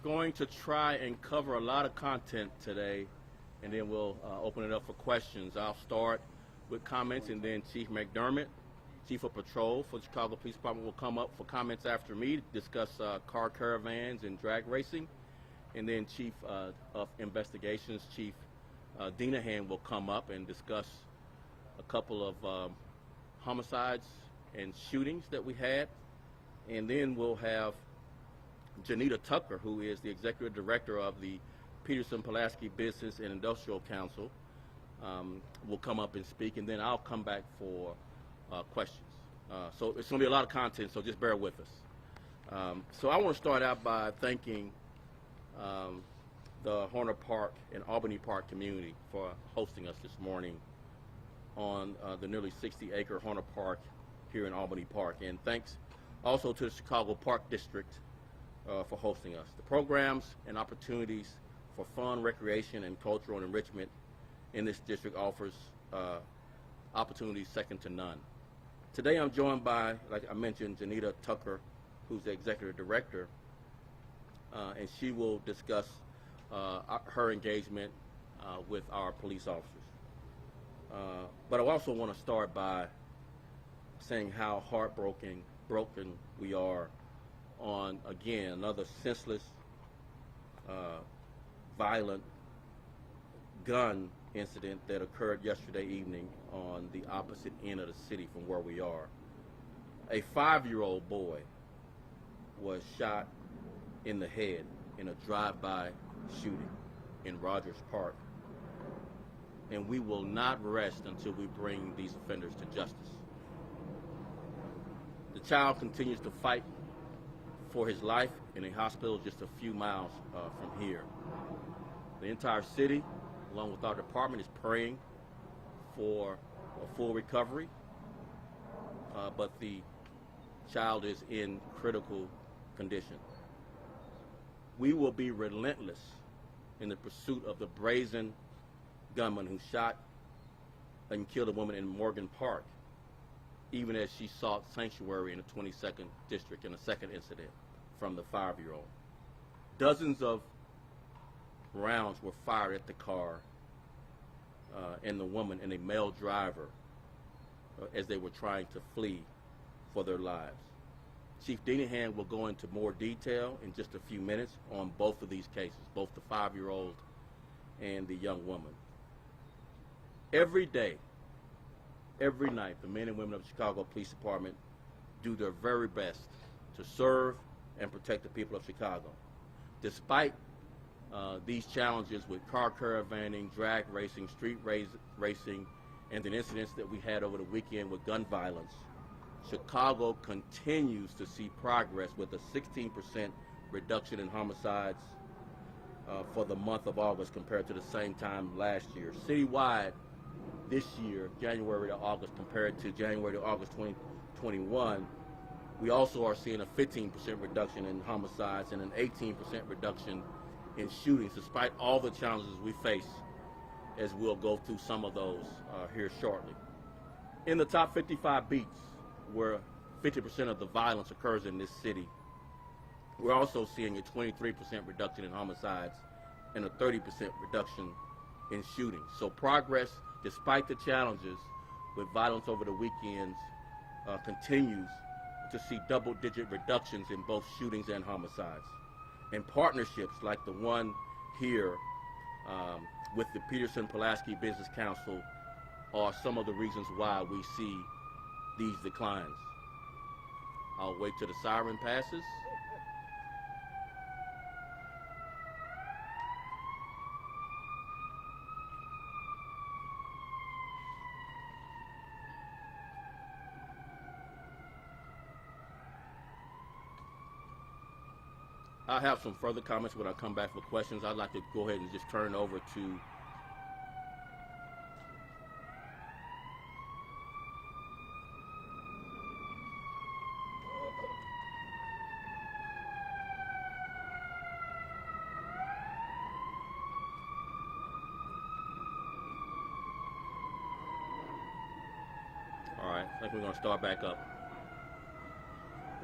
going to try and cover a lot of content today, and then we'll open it up for questions. I'll start with comments, and then Chief McDermott, Chief of Patrol for the Chicago Police Department, will come up for comments after me to discuss car caravans and drag racing. And then Chief of Investigations, Chief Dinahan, will come up and discuss a couple of homicides and shootings that we had. And then we'll have Janita Tucker, who is the Executive Director of the Peterson-Pulaski Business and Industrial Council, will come up and speak, and then I'll come back for questions. So it's going to be a lot of content, so just bear with us. So I want to start out by thanking the Horner Park and Albany Park community for hosting us this morning on the nearly 60-acre Horner Park here in Albany Park. And thanks also to the Chicago Park District for hosting us. The programs and opportunities for fun, recreation, and cultural enrichment in this district offers opportunities second to none. Today I'm joined by, like I mentioned, Janita Tucker, who's the Executive Director, and she will discuss her engagement with our police officers. But I also want to start by saying how broken we are on, again, another senseless, violent gun incident that occurred yesterday evening on the opposite end of the city from where we are. A 5-year-old boy was shot in the head in a drive-by shooting in Rogers Park, and we will not rest until we bring these offenders to justice. The child continues to fight for his life in a hospital just a few miles from here. The entire city, along with our department, is praying for a full recovery, but the child is in critical condition. We will be relentless in the pursuit of the brazen gunman who shot and killed a woman in Morgan Park, even as she sought sanctuary in the 22nd District in a second incident from the 5-year-old. Dozens of rounds were fired at the car and the woman and a male driver as they were trying to flee for their lives. Chief Dinahan will go into more detail in just a few minutes on both of these cases, both the 5-year-old and the young woman. Every day, every night, the men and women of the Chicago Police Department do their very best to serve and protect the people of Chicago. Despite these challenges with car caravanning, drag racing, street racing, and the incidents that we had over the weekend with gun violence, Chicago continues to see progress with a 16% reduction in homicides for the month of August compared to the same time last year. Citywide, this year, January to August, compared to January to August 2021, we also are seeing a 15% reduction in homicides and an 18% reduction in shootings, despite all the challenges we face, as we'll go through some of those here shortly. In the top 55 beats, where 50% of the violence occurs in this city, we're also seeing a 23% reduction in homicides and a 30% reduction in shootings. So progress, despite the challenges with violence over the weekends, continues to see double-digit reductions in both shootings and homicides. And partnerships like the one here with the Peterson-Pulaski Business Council are some of the reasons why we see these declines. I'll wait till the siren passes. I'll have some further comments when I come back for questions. I'd like to go ahead and just turn it over to all right, I think we're going to start back up.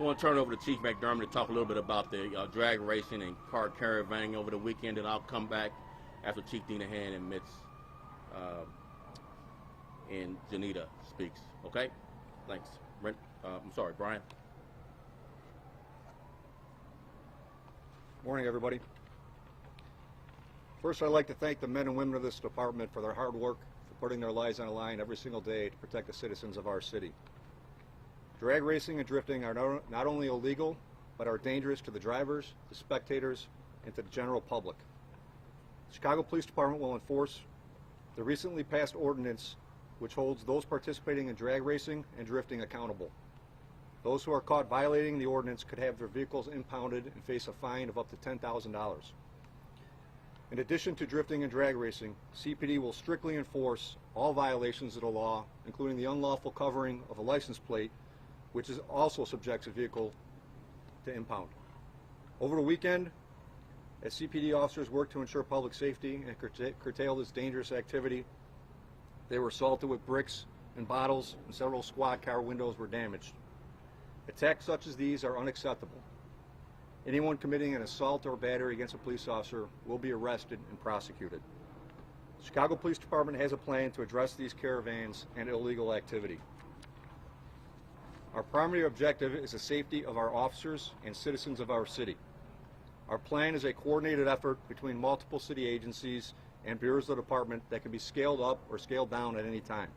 I want to turn it over to Chief McDermott to talk a little bit about the drag racing and car caravanning over the weekend, and I'll come back after Chief Dinahan and Mitch and Janita speaks. Okay? Thanks. I'm sorry, Brian. Morning, everybody. First, I'd like to thank the men and women of this department for their hard work, for putting their lives on the line every single day to protect the citizens of our city. Drag racing and drifting are not only illegal, but are dangerous to the drivers, the spectators, and to the general public. The Chicago Police Department will enforce the recently passed ordinance which holds those participating in drag racing and drifting accountable. Those who are caught violating the ordinance could have their vehicles impounded and face a fine of up to $10,000. In addition to drifting and drag racing, CPD will strictly enforce all violations of the law, including the unlawful covering of a license plate, which is also subjects a vehicle to impound. Over the weekend, as CPD officers worked to ensure public safety and curtail this dangerous activity, they were assaulted with bricks and bottles, and several squad car windows were damaged. Attacks such as these are unacceptable. Anyone committing an assault or battery against a police officer will be arrested and prosecuted. The Chicago Police Department has a plan to address these caravans and illegal activity. Our primary objective is the safety of our officers and citizens of our city. Our plan is a coordinated effort between multiple city agencies and bureaus of the department that can be scaled up or scaled down at any time.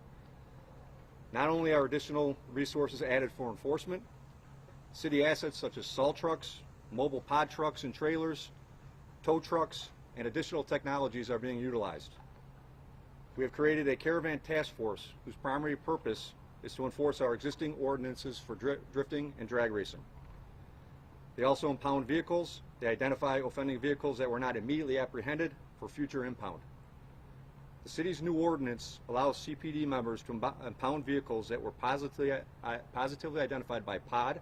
Not only are additional resources added for enforcement, city assets such as salt trucks, mobile pod trucks and trailers, tow trucks, and additional technologies are being utilized. We have created a caravan task force whose primary purpose is to enforce our existing ordinances for drifting and drag racing. They also impound vehicles. They identify offending vehicles that were not immediately apprehended for future impound. The city's new ordinance allows CPD members to impound vehicles that were positively identified by pod,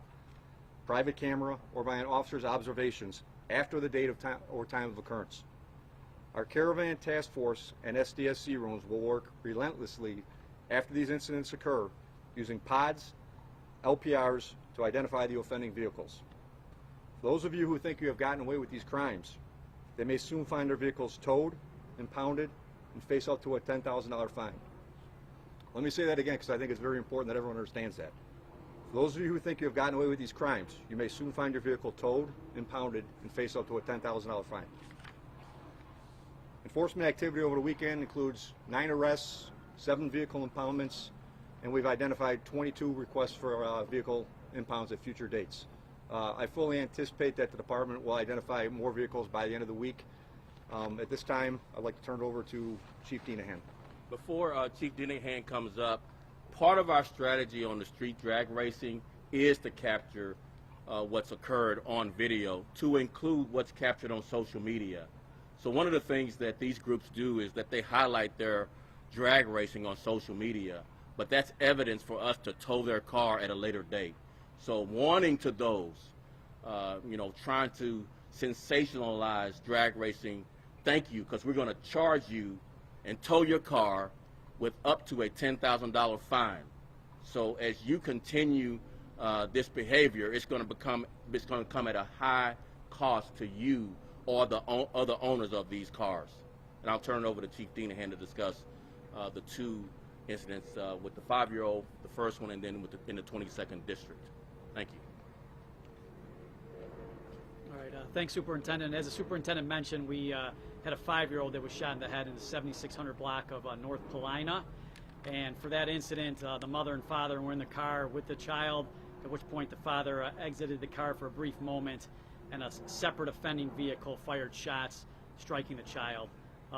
private camera, or by an officer's observations after the date of time or time of occurrence. Our caravan task force and SDSC rooms will work relentlessly after these incidents occur using pods, LPRs to identify the offending vehicles. For those of you who think you have gotten away with these crimes, they may soon find their vehicles towed, impounded, and face up to a $10,000 fine. Let me say that again because I think it's very important that everyone understands that. For those of you who think you have gotten away with these crimes, you may soon find your vehicle towed, impounded, and face up to a $10,000 fine. Enforcement activity over the weekend includes 9 arrests, 7 vehicle impoundments, and we've identified 22 requests for vehicle impounds at future dates. I fully anticipate that the department will identify more vehicles by the end of the week. At this time, I'd like to turn it over to Chief Dinahan. Before Chief Dinahan comes up, part of our strategy on the street drag racing is to capture what's occurred on video, to include what's captured on social media. So one of the things that these groups do is that they highlight their drag racing on social media, but that's evidence for us to tow their car at a later date. So warning to those, trying to sensationalize drag racing, thank you, because we're going to charge you and tow your car with up to a $10,000 fine. So as you continue this behavior, it's going to come at a high cost to you or the other owners of these cars. And I'll turn it over to Chief Dinahan to discuss the 2 incidents with the 5-year-old, the first one, and then in the 22nd district. Thank you. All right, thanks, Superintendent. As the Superintendent mentioned, we had a 5-year-old that was shot in the head in the 7600 block of North Paulina. And for that incident, the mother and father were in the car with the child, at which point the father exited the car for a brief moment, and a separate offending vehicle fired shots, striking the child.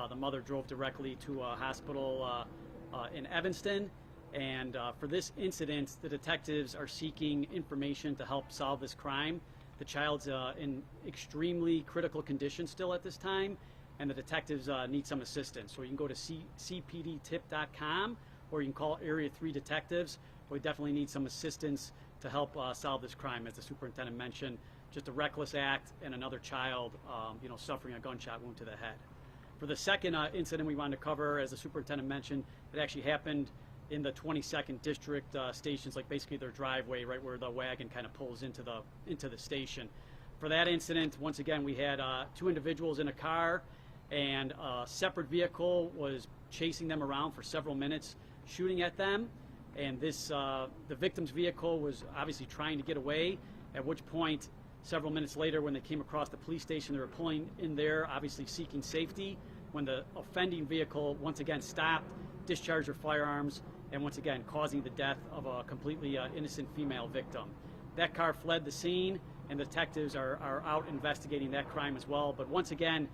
The mother drove directly to a hospital in Evanston. And for this incident, the detectives are seeking information to help solve this crime. The child's in extremely critical condition still at this time, and the detectives need some assistance. So you can go to cpdtip.com, or you can call Area 3 detectives. We definitely need some assistance to help solve this crime. As the superintendent mentioned, just a reckless act and another child suffering a gunshot wound to the head. For the second incident we wanted to cover, as the superintendent mentioned, it actually happened in the 22nd District stations, like basically their driveway, right where the wagon kind of pulls into the station. For that incident, once again, we had 2 individuals in a car, and a separate vehicle was chasing them around for several minutes, shooting at them. And this, the victim's vehicle was obviously trying to get away, at which point, several minutes later, when they came across the police station, they were pulling in there, obviously seeking safety, when the offending vehicle once again stopped, discharged their firearms, and once again causing the death of a completely innocent female victim. That car fled the scene, and the detectives are out investigating that crime as well. But once again,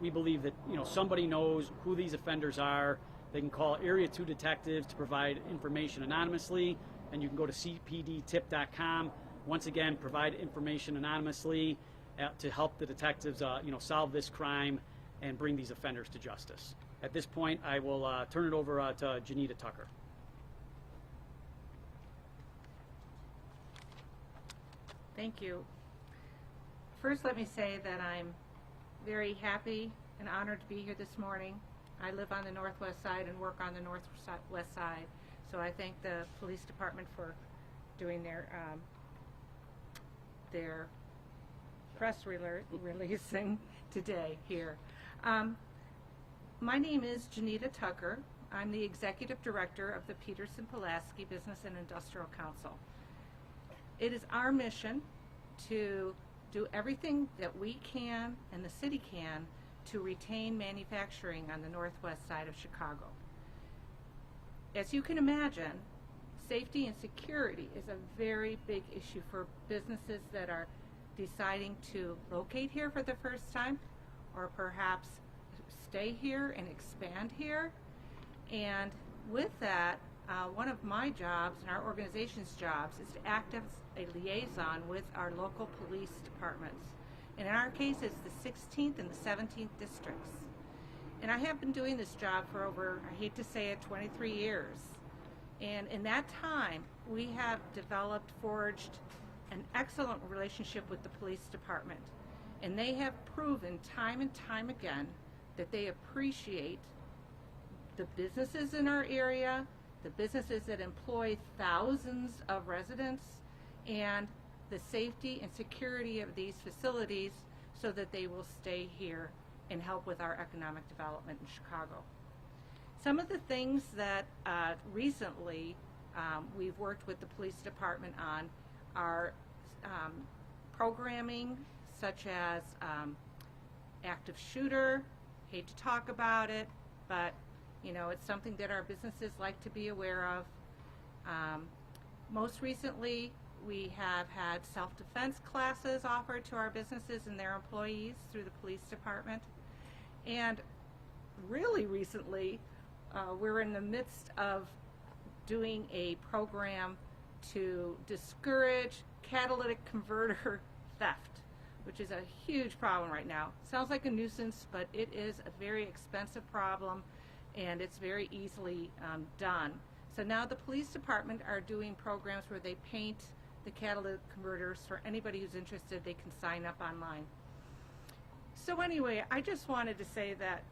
we believe that somebody knows who these offenders are. They can call Area 2 detectives to provide information anonymously, and you can go to cpdtip.com. Once again, provide information anonymously to help the detectives solve this crime and bring these offenders to justice. At this point, I will turn it over to Janita Tucker. Thank you. First, let me say that I'm very happy and honored to be here this morning. I live on the northwest side and work on the northwest side, so I thank the police department for doing their press releasing today here. My name is Janita Tucker. I'm the executive director of the Peterson-Pulaski Business and Industrial Council. It is our mission to do everything that we can and the city can to retain manufacturing on the northwest side of Chicago. As you can imagine, safety and security is a very big issue for businesses that are deciding to locate here for the first time, or perhaps stay here and expand here. And with that, one of my jobs and our organization's jobs is to act as a liaison with our local police departments. And in our case, it's the 16th and the 17th districts. And I have been doing this job for over, I hate to say it, 23 years. And in that time, we have forged an excellent relationship with the police department. And they have proven time and time again that they appreciate the businesses in our area, the businesses that employ thousands of residents, and the safety and security of these facilities so that they will stay here and help with our economic development in Chicago. Some of the things that recently we've worked with the police department on are programming such as active shooter. Hate to talk about it, but it's something that our businesses like to be aware of. Most recently, we have had self-defense classes offered to our businesses and their employees through the police department. And really recently, we're in the midst of doing a program to discourage catalytic converter theft, which is a huge problem right now. Sounds like a nuisance, but it is a very expensive problem, and it's very easily done. So now the police department are doing programs where they paint the catalytic converters. For anybody who's interested, they can sign up online. So anyway, I just wanted to say that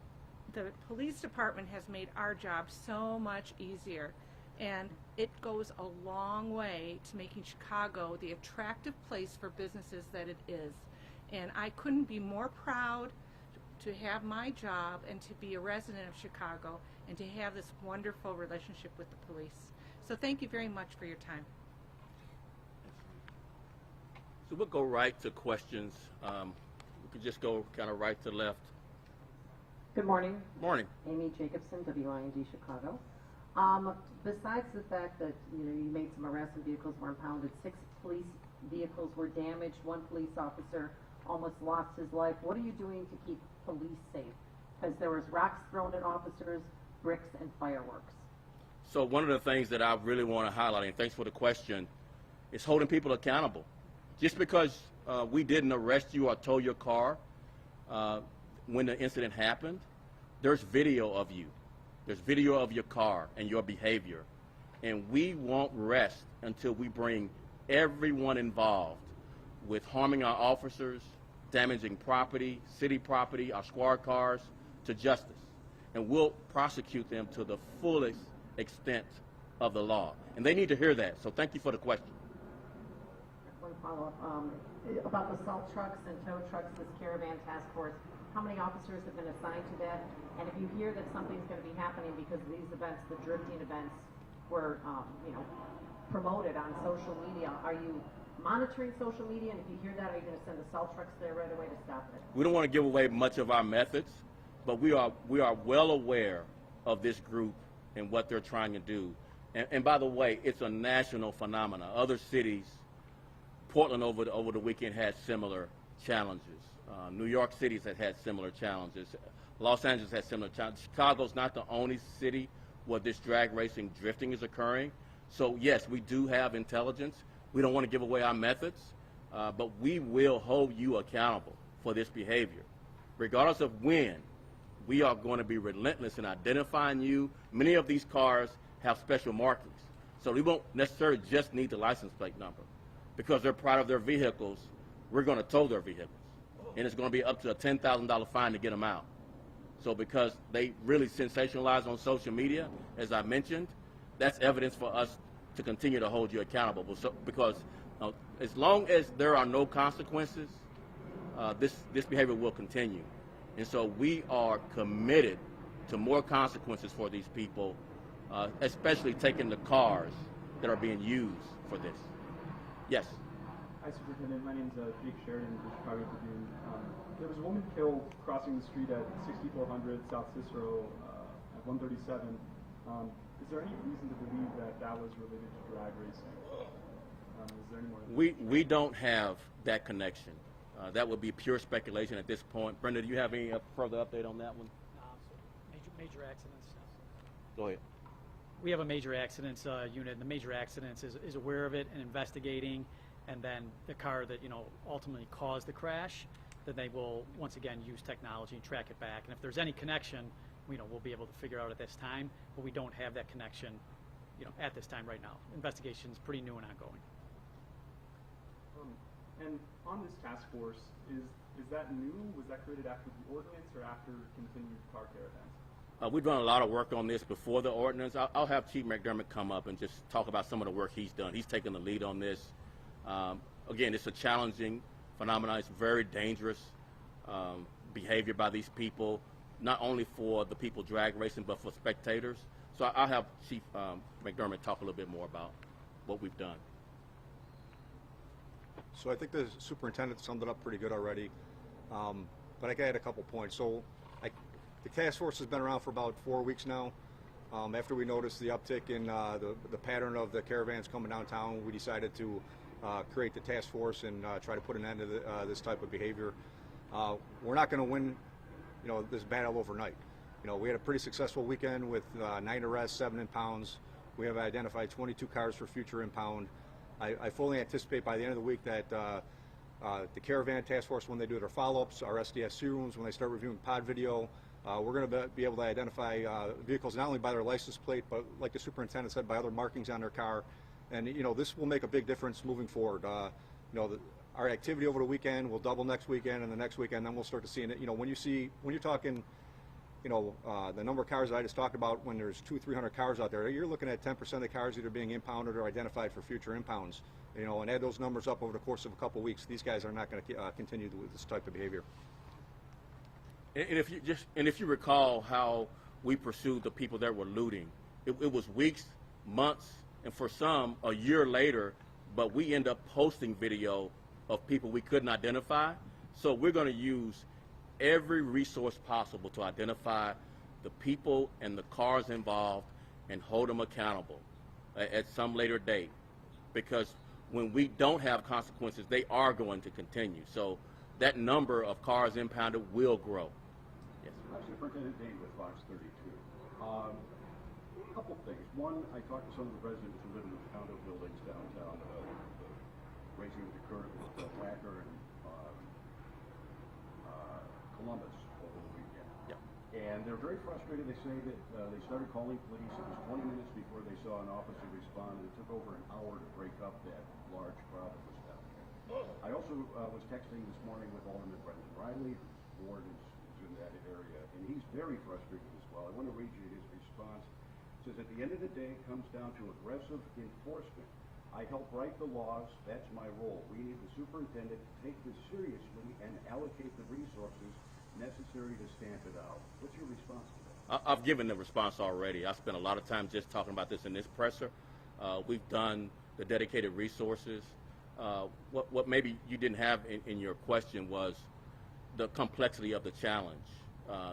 the police department has made our job so much easier, and it goes a long way to making Chicago the attractive place for businesses that it is. And I couldn't be more proud to have my job and to be a resident of Chicago and to have this wonderful relationship with the police. So thank you very much for your time. So we'll go right to questions. We could just go kind of right to left. Good morning. Morning. Amy Jacobson, WIND Chicago. Besides the fact that you made some arrests and vehicles were impounded, 6 police vehicles were damaged, 1 police officer almost lost his life. What are you doing to keep police safe? Because there was rocks thrown at officers, bricks, and fireworks. So one of the things that I really want to highlight, and thanks for the question, is holding people accountable. Just because we didn't arrest you or tow your car when the incident happened, there's video of you. There's video of your car and your behavior. And we won't rest until we bring everyone involved with harming our officers, damaging property, city property, our squad cars, to justice. And we'll prosecute them to the fullest extent of the law. And they need to hear that. So thank you for the question. One follow-up, about the salt trucks and tow trucks, this caravan task force, how many officers have been assigned to that? And if you hear that something's going to be happening because these events, the drifting events, were, promoted on social media, are you monitoring social media? And if you hear that, are you going to send the salt trucks there right away to stop it? We don't want to give away much of our methods, but we are well aware of this group and what they're trying to do. And by the way, it's a national phenomenon. Other cities, Portland over the weekend had similar challenges. New York City has had similar challenges. Los Angeles has similar challenges. Chicago's not the only city where this drag racing drifting is occurring. So yes, we do have intelligence. We don't want to give away our methods, but we will hold you accountable for this behavior. Regardless of when, we are going to be relentless in identifying you. Many of these cars have special markings, so we won't necessarily just need the license plate number. Because they're proud of their vehicles, we're going to tow their vehicles. And it's going to be up to a $10,000 fine to get them out. So because they really sensationalize on social media, as I mentioned, that's evidence for us to continue to hold you accountable. Because as long as there are no consequences, this behavior will continue. And so we are committed to more consequences for these people, especially taking the cars that are being used for this. Yes. Hi, Superintendent. My name is Jake Sheridan with the Chicago Tribune. There was a woman killed crossing the street at 6400 South Cicero at 137. Is there any reason to believe that that was related to drag racing? Is there any more? We don't have that connection. That would be pure speculation at this point. Brenda, do you have any further update on that one? Major accidents. Go ahead. We have a major accidents unit, and the major accidents is aware of it and investigating, and then the car that ultimately caused the crash, then they will once again use technology and track it back. And if there's any connection, we'll be able to figure out at this time, but we don't have that connection, at this time right now. Investigation's pretty new and ongoing. And on this task force, is that new? Was that created after the ordinance or after continued car caravans? We've done a lot of work on this before the ordinance. I'll have Chief McDermott come up and just talk about some of the work he's done. He's taken the lead on this. Again, it's a challenging phenomenon. It's very dangerous behavior by these people, not only for the people drag racing, but for spectators. So I'll have Chief McDermott talk a little bit more about what we've done. So I think the superintendent summed it up pretty good already, but I got a couple points. So the task force has been around for about 4 weeks now. After we noticed the uptick in the pattern of the caravans coming downtown, we decided to create the task force and try to put an end to this type of behavior. We're not going to win, this battle overnight. We had a pretty successful weekend with 9 arrests, 7 impounds. We have identified 22 cars for future impound. I fully anticipate by the end of the week that the caravan task force, when they do their follow-ups, our SDSC rooms, when they start reviewing pod video, we're going to be able to identify vehicles not only by their license plate, but like the superintendent said, by other markings on their car. And this will make a big difference moving forward. Our activity over the weekend will double next weekend, and the next weekend, then we'll start to see it. When you're talking, the number of cars that I just talked about, when there's 200-300 cars out there, you're looking at 10% of the cars either being impounded or identified for future impounds. And add those numbers up over the course of a couple weeks, these guys are not going to continue with this type of behavior. And if you recall how we pursued the people that were looting, it was weeks, months, and for some a year later, but we end up posting video of people we couldn't identify. So we're going to use every resource possible to identify the people and the cars involved and hold them accountable at some later date. Because when we don't have consequences, they are going to continue. So that number of cars impounded will grow. Yes. Superintendent Dane with Fox 32. A couple things. One, I talked to some of the residents who live in the condo buildings downtown, racing with the curve at Wacker and Columbus over the weekend. Yep. And they're very frustrated. They say that they started calling police. It was 20 minutes before they saw an officer respond, and it took over an hour to break up that large crowd that was down there. I also was texting this morning with Alderman Brendan Riley, whose ward is in that area, and he's very frustrated as well. I want to read you his response. says at the end of the day, it comes down to aggressive enforcement. I help write the laws. That's my role. We need the superintendent to take this seriously and allocate the resources necessary to stamp it out. What's your response to that? I've given the response already. I spent a lot of time just talking about this in this presser. We've done the dedicated resources. What maybe you didn't have in your question was the complexity of the challenge.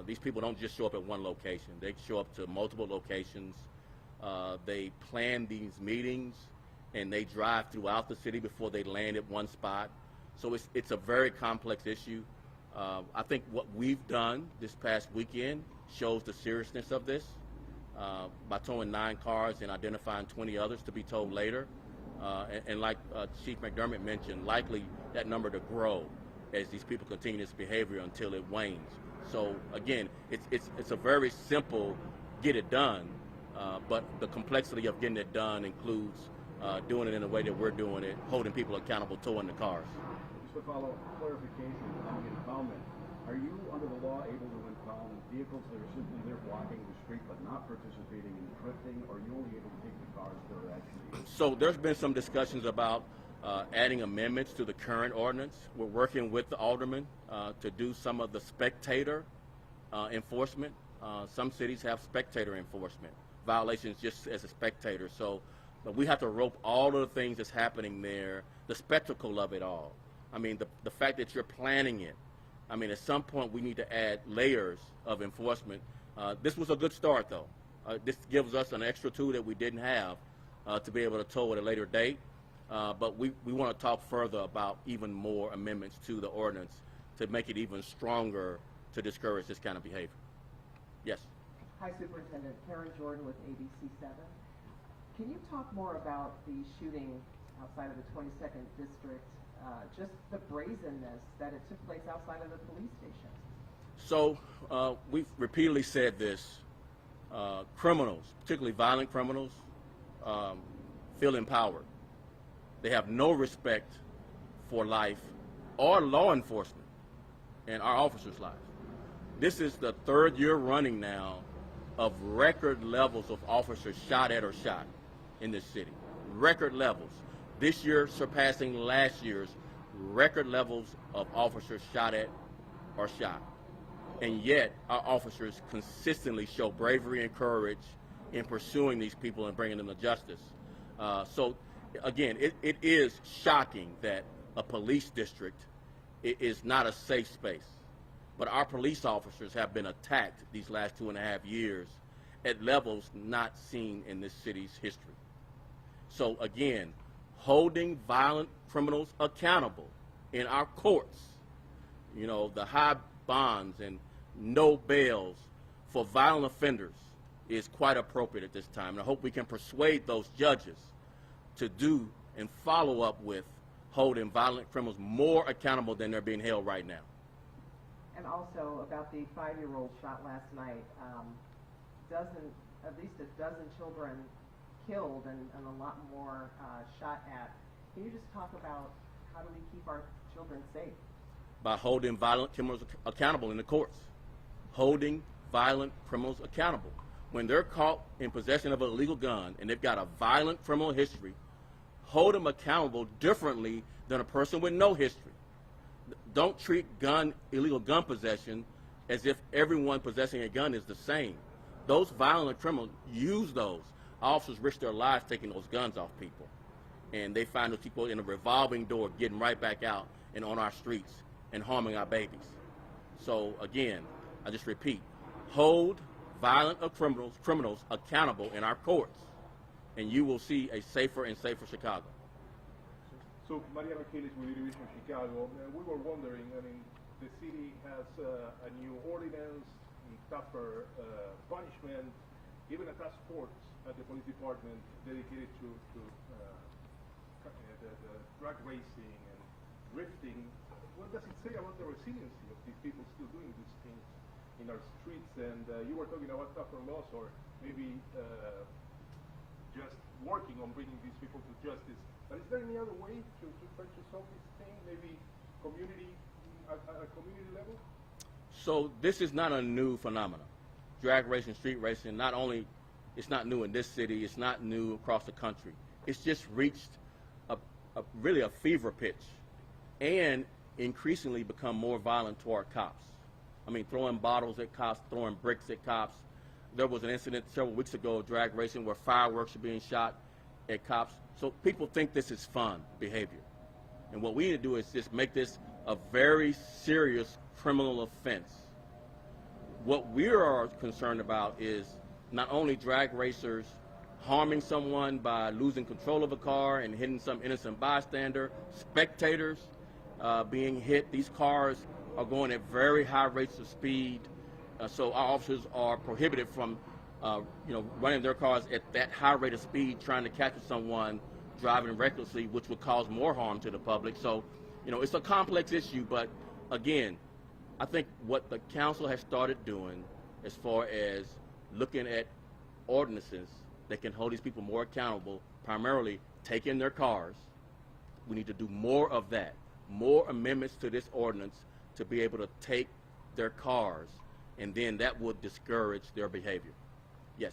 These people don't just show up at one location. They show up to multiple locations. They plan these meetings, and they drive throughout the city before they land at one spot. So it's a very complex issue. I think what we've done this past weekend shows the seriousness of this by towing 9 cars and identifying 20 others to be towed later. And like Chief McDermott mentioned, likely that number to grow as these people continue this behavior until it wanes. So again, it's a very simple get it done, but the complexity of getting it done includes doing it in the way that we're doing it, holding people accountable, towing the cars. Just to follow clarification on the impoundment, are you under the law able to impound vehicles that are simply there blocking the street but not participating in drifting, or are you only able to take the cars that are actually? So there's been some discussions about adding amendments to the current ordinance. We're working with the aldermen to do some of the spectator enforcement. Some cities have spectator enforcement, violations just as a spectator. So but we have to rope all of the things that's happening there, the spectacle of it all. I mean, the fact that you're planning it. I mean, at some point we need to add layers of enforcement. This was a good start, though. This gives us an extra tool that we didn't have to be able to tow at a later date. But we want to talk further about even more amendments to the ordinance to make it even stronger to discourage this kind of behavior. Yes. Hi, Superintendent. Karen Jordan with ABC7. Can you talk more about the shooting outside of the 22nd District, just the brazenness that it took place outside of the police station? So we've repeatedly said this. Criminals, particularly violent criminals, feel empowered. They have no respect for life or law enforcement and our officers' lives. This is the 3rd year running now of record levels of officers shot at or shot in this city. Record levels. This year surpassing last year's record levels of officers shot at or shot. And yet our officers consistently show bravery and courage in pursuing these people and bringing them to justice. So again, it is shocking that a police district is not a safe space. But our police officers have been attacked these last 2.5 years at levels not seen in this city's history. So again, holding violent criminals accountable in our courts, you know, the high bonds and no bails for violent offenders is quite appropriate at this time. And I hope we can persuade those judges to do and follow up with holding violent criminals more accountable than they're being held right now. And also about the 5-year-old shot last night, at least a dozen children killed and a lot more shot at. Can you just talk about how do we keep our children safe? By holding violent criminals accountable in the courts. Holding violent criminals accountable. When they're caught in possession of an illegal gun and they've got a violent criminal history, hold them accountable differently than a person with no history. Don't treat illegal gun possession as if everyone possessing a gun is the same. Those violent criminals use those. Officers risk their lives taking those guns off people. And they find those people in a revolving door getting right back out and on our streets and harming our babies. So again, I just repeat, hold violent criminals accountable in our courts, and you will see a safer and safer Chicago. So, Mariano Achilles with Division Chicago. We were wondering, I mean, the city has a new ordinance, tougher punishment, even a task force at the police department dedicated to the drug racing and drifting. What does it say about the resiliency of these people still doing these things in our streets? And you were talking about tougher laws, or maybe just working on bringing these people to justice. But is there any other way to try to solve this thing? Maybe at a community level? So this is not a new phenomenon. Drag racing, street racing, not only It's not new in this city. It's not new across the country. It's just reached really a fever pitch, and increasingly become more violent toward cops. I mean, throwing bottles at cops, throwing bricks at cops. There was an incident several weeks ago, drag racing, where fireworks are being shot at cops. So people think this is fun behavior. And what we need to do is just make this a very serious criminal offense. What we are concerned about is not only drag racers harming someone by losing control of a car and hitting some innocent bystander, spectators being hit. These cars are going at very high rates of speed, so our officers are prohibited from running their cars at that high rate of speed, trying to capture someone driving recklessly, which would cause more harm to the public. So, it's a complex issue, but again, I think what the council has started doing as far as looking at ordinances that can hold these people more accountable, primarily taking their cars. We need to do more of that, more amendments to this ordinance to be able to take their cars, and then that would discourage their behavior. Yes.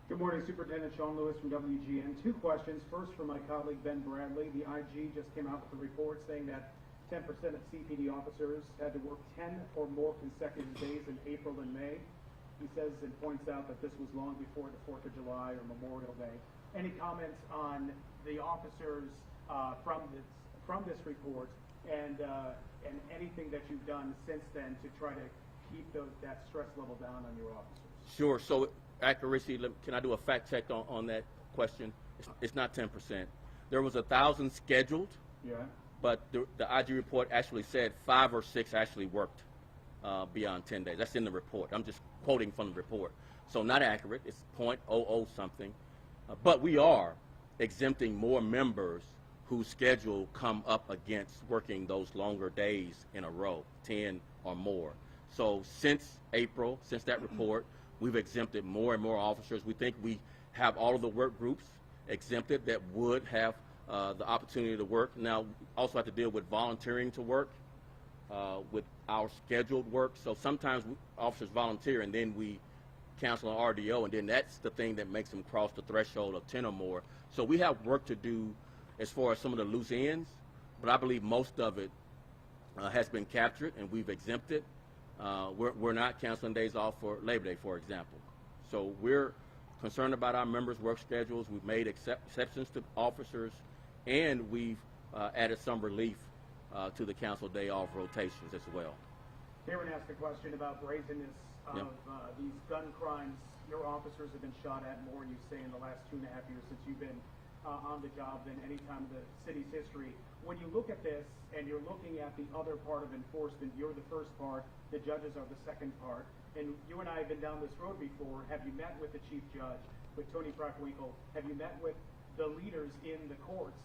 Good morning, Superintendent Sean Lewis from WGN. Two questions. First, for my colleague Ben Bradley. The IG just came out with a report saying that 10% of CPD officers had to work 10 or more consecutive days in April and May. He says and points out that this was long before the 4th of July or Memorial Day. Any comments on the officers from this report and anything that you've done since then to try to keep that stress level down on your officers? Sure. So accuracy, can I do a fact check on that question? It's not 10%. There was 1,000 scheduled. Yeah. But the IG report actually said 5 or 6 actually worked beyond 10 days. That's in the report. I'm just quoting from the report. So not accurate. It's 0.00 something. But we are exempting more members whose schedule come up against working those longer days in a row, 10 or more. So since April, since that report, we've exempted more and more officers. We think we have all of the work groups exempted that would have the opportunity to work. Now, we also have to deal with volunteering to work, with our scheduled work. So sometimes officers volunteer and then we cancel an RDO, and then that's the thing that makes them cross the threshold of 10 or more. So we have work to do as far as some of the loose ends, but I believe most of it has been captured and we've exempted. We're not canceling days off for Labor Day, for example. So we're concerned about our members' work schedules. We've made exceptions to officers, and we've added some relief to the council day off rotations as well. Karen asked a question about brazenness of these gun crimes your officers have been shot at more, you say, in the last 2.5 years since you've been on the job than any time in the city's history. When you look at this and you're looking at the other part of enforcement, you're the first part, the judges are the second part, and you and I have been down this road before. Have you met with the chief judge, with Tony Procwinkle? Have you met with the leaders in the courts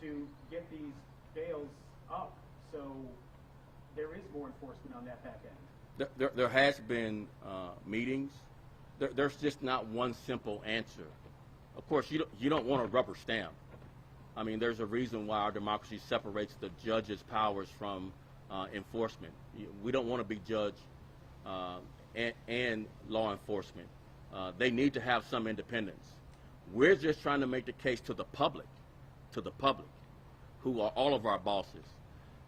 to get these bails up so there is more enforcement on that back end? There has been meetings. There's just not one simple answer. Of course, you don't want a rubber stamp. I mean, there's a reason why our democracy separates the judge's powers from enforcement. We don't want to be judge and law enforcement. They need to have some independence. We're just trying to make the case to the public, who are all of our bosses,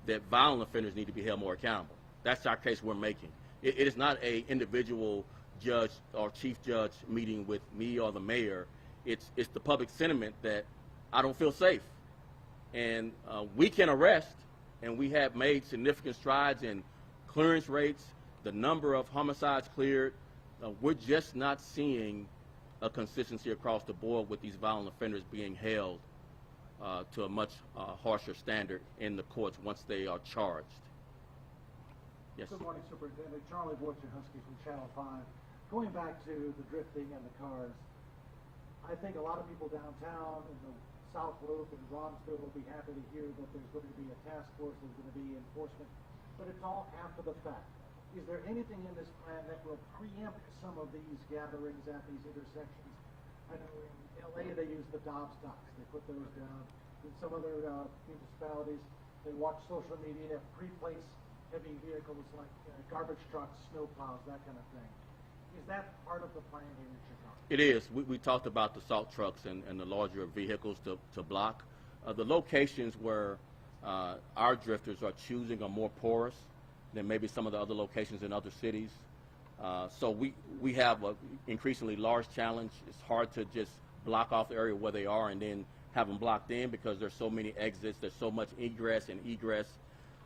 that violent offenders need to be held more accountable. That's our case we're making. It is not a individual judge or chief judge meeting with me or the mayor. It's the public sentiment that I don't feel safe. And we can arrest, and we have made significant strides in clearance rates, the number of homicides cleared. We're just not seeing a consistency across the board with these violent offenders being held to a much harsher standard in the courts once they are charged. Yes. Good morning, Superintendent. Charlie Wojciechowski from Channel 5. Going back to the drifting and the cars, I think a lot of people downtown in the South Loop and Bronxville will be happy to hear that there's going to be a task force, there's going to be enforcement, but it's all after the fact. Is there anything in this plan that will preempt some of these gatherings at these intersections? I know in LA they use the Dobbs docks, they put those down. In some other municipalities, they watch social media, pre-place heavy vehicles like garbage trucks, snow plows, that kind of thing. Is that part of the plan here in Chicago? It is. We talked about the salt trucks and the larger vehicles to block. The locations where our drifters are choosing are more porous than maybe some of the other locations in other cities. So we have an increasingly large challenge. It's hard to just block off the area where they are and then have them blocked in because there's so many exits, there's so much ingress and egress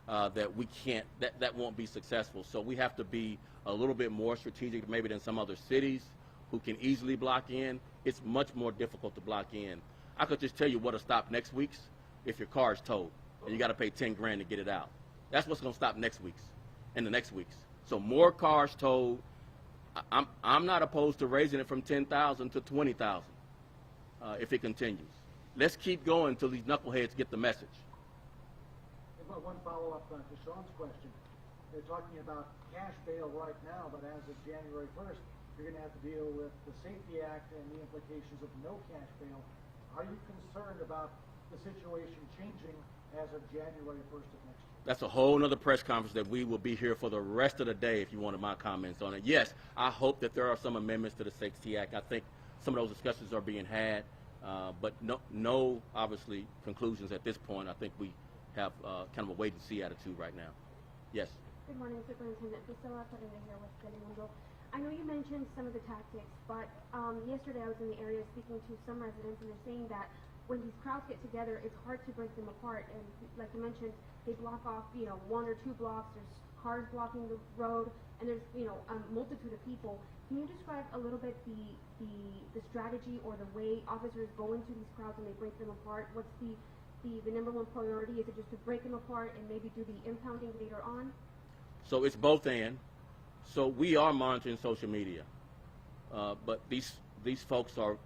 that we can't, that won't be successful. So we have to be a little bit more strategic maybe than some other cities who can easily block in. It's much more difficult to block in. I could just tell you what'll stop next week's if your car is towed and you got to pay 10 grand to get it out. That's what's going to stop next week's and the next week's. So more cars towed. I'm not opposed to raising it from 10,000 to 20,000 if it continues. Let's keep going until these knuckleheads get the message. One follow-up to Sean's question. They're talking about cash bail right now, but as of January 1st, you're going to have to deal with the Safety Act and the implications of no cash bail. Are you concerned about the situation changing as of January 1st of next year? That's a whole nother press conference that we will be here for the rest of the day if you wanted my comments on it. Yes, I hope that there are some amendments to the Safety Act. I think some of those discussions are being had, but no obviously conclusions at this point. I think we have kind of a wait-and-see attitude right now. Yes? Good morning, Superintendent. Priscilla Padilla here with Telemundo. I know you mentioned some of the tactics, but yesterday I was in the area speaking to some residents, and they're saying that when these crowds get together, it's hard to break them apart. And like you mentioned, they block off, one or two blocks. There's cars blocking the road, and there's, a multitude of people. Can you describe a little bit the strategy or the way officers go into these crowds and they break them apart? What's the number one priority? Is it just to break them apart and maybe do the impounding later on? So it's both and. So we are monitoring social media, but these folks are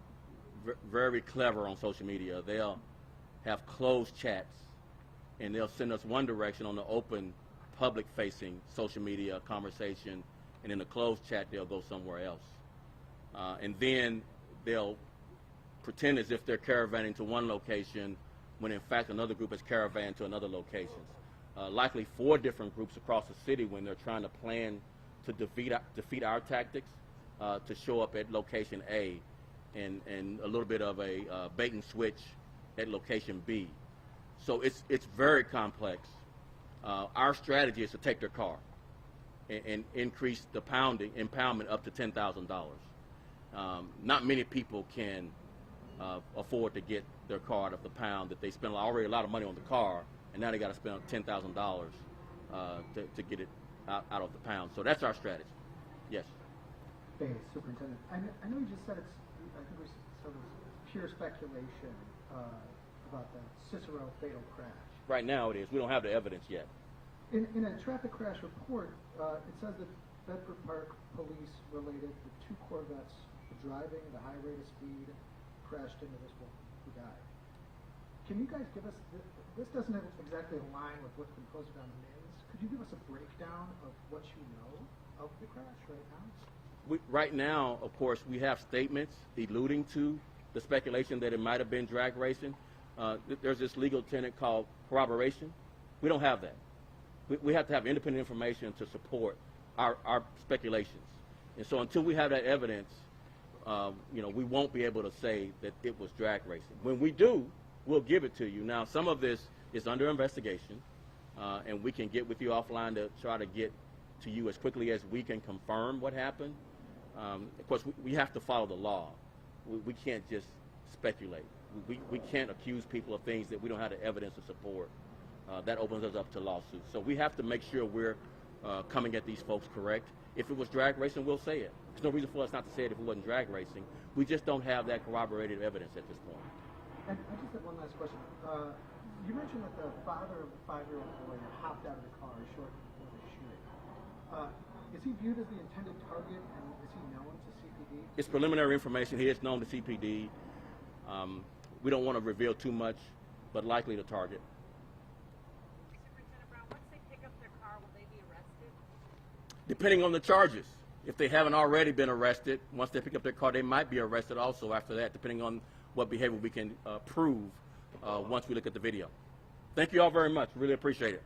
very clever on social media. They'll have closed chats, and they'll send us one direction on the open, public-facing social media conversation, and in the closed chat they'll go somewhere else. And then they'll pretend as if they're caravanning to one location when in fact another group is caravanning to another location. Likely 4 different groups across the city when they're trying to plan to defeat our tactics to show up at location A and a little bit of a bait and switch at location B. So it's very complex. Our strategy is to take their car and increase the impoundment up to $10,000. Not many people can afford to get their car out of the pound that they spend already a lot of money on the car, and now they got to spend $10,000 to get it out of the pound. So that's our strategy. Yes. Hey, Superintendent. I know you just said it's, I think it was sort of pure speculation about the Cicero fatal crash. Right now it is. We don't have the evidence yet. In a traffic crash report, it says that Bedford Park police related the 2 Corvettes driving at a high rate of speed crashed into this woman who died. Can you guys give us, this doesn't exactly align with what's been posted on the news. Could you give us a breakdown of what you know of the crash right now? Right now, of course, we have statements alluding to the speculation that it might have been drag racing. There's this legal tenet called corroboration. We don't have that. We have to have independent information to support our speculations. And so until we have that evidence, we won't be able to say that it was drag racing. When we do, we'll give it to you. Now, some of this is under investigation, and we can get with you offline to try to get to you as quickly as we can confirm what happened. Of course, we have to follow the law. We can't just speculate. We can't accuse people of things that we don't have the evidence to support. That opens us up to lawsuits. So we have to make sure we're coming at these folks correct. If it was drag racing, we'll say it. There's no reason for us not to say it if it wasn't drag racing. We just don't have that corroborated evidence at this point. And I just have one last question. You mentioned that the father of the 5-year-old boy hopped out of the car shortly before the shooting. Is he viewed as the intended target, and is he known to CPD? It's preliminary information. He is known to CPD. We don't want to reveal too much, but likely the target. Superintendent Brown, once they pick up their car, will they be arrested? Depending on the charges. If they haven't already been arrested, once they pick up their car, they might be arrested also after that, depending on what behavior we can prove once we look at the video. Thank you all very much. Really appreciate it.